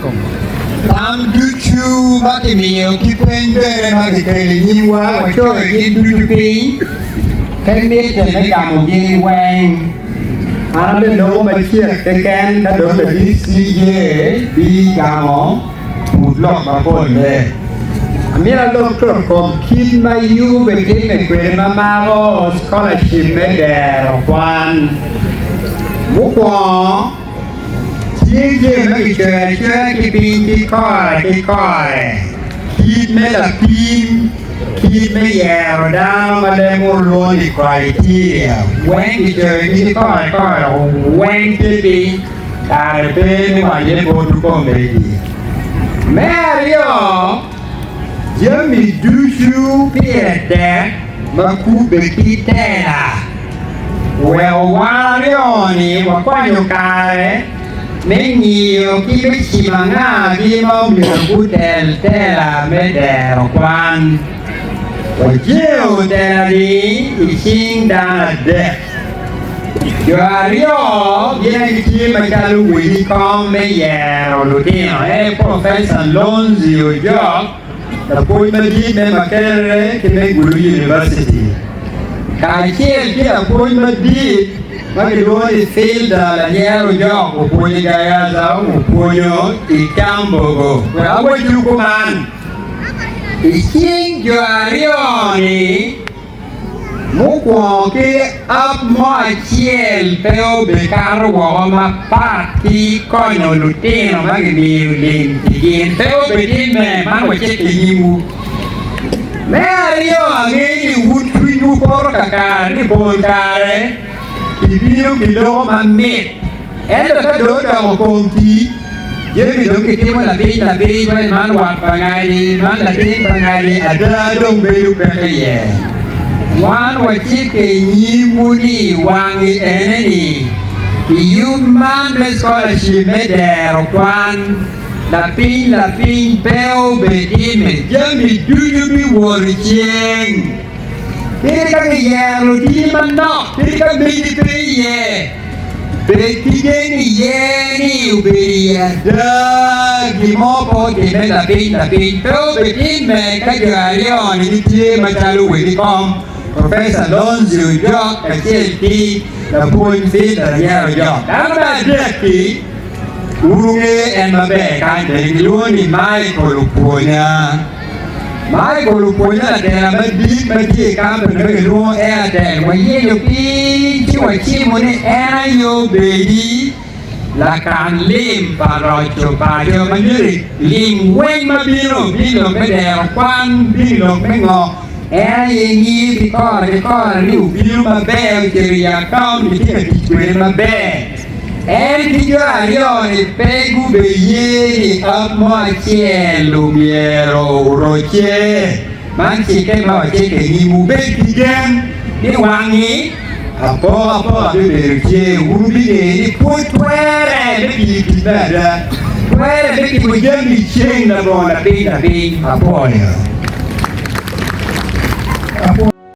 Jacob. Tam duchu maki miyo kipende maki kele niwa wacho yin duchu pi cái biết thì nó cầm một viên quan anh đến đâu mà chia cái can đã được là đi dễ đi cả món một lọ mà còn về biết là lúc trước còn khi mà yêu về cái này quyền mà lo scholarship mấy đề quan vũ quang chia chia nó bị chơi cái pin cái coi khi mấy là pin khi mấy già đau mà đem mua luôn thì quay chia quán đi chơi đi coi quán chơi đi ta được bên ngoài với bộ tụ con này mẹ đi giờ mình du du phía đẹp mà khu biệt đi thế là quẹo qua đi mà qua nhiều cái mấy nhiều khi mấy chị mà ngã đi mong được khu đèn thế là mấy đèn quan và chiều đèn đi xin đã đẹp giờ đi viên chi mà cha lưu quỷ con mấy già rồi đi hỏi professor Lonzio gió là cuối mấy gì mấy mà cái mấy guru university cái kia là cuối mấy đi mà cái đôi thì field là nhà rồi gió của cuối cái giáo của cuối nhớ thì cam bồ và ở bên chú công an xin giờ đi một cái ấp mọi chiều theo bề caro của mà party coi nó lụt tiền mà cái điều liền tiền theo bề tiền mẹ mà có chết cái gì mu mẹ đi nghe hút phi nu por cả đi bồn cả đấy thì video đó mà mệt em là cái đối đầu công ty với cái đối cái mà là đi với mang quạt vào ngày đi mang là đi vào ngày đi ở đây đông bê lúc cái gì one wa chike nyimuni wangi eneni human scholarship meder kwan la pin peo bedime jami duju bi worcheng tiri ka ye lo di manno tiri ka bi di ye betijeni yeni uberia da gimopo di me la pin peo bedime ka jarioni di tie machalu wi kom Professor Lonzio giọt ở trên đi là buôn phí là nhà rồi giọt đáng là đẹp kỹ nghe em mà bẻ cái đấy luôn thì mai của lục bùa nha mai của lục bùa là để là mất đi mất đi cam được nó cái luôn để mà như nhiều khi chứ mà chi muốn nhiều bề đi là càng lim và rồi chụp bà cho mà như lim quên mà bi lục cái đèo quan bi lục cái ngọ Eni di cosa liu film bel che riaccount di che quella bel di giorni pegu beieri a cielo miero roche manci che ma che ni mu beti gen di wangi a po di che ubi di poi tuere di bada tuere di poi gen di cena buona pina a po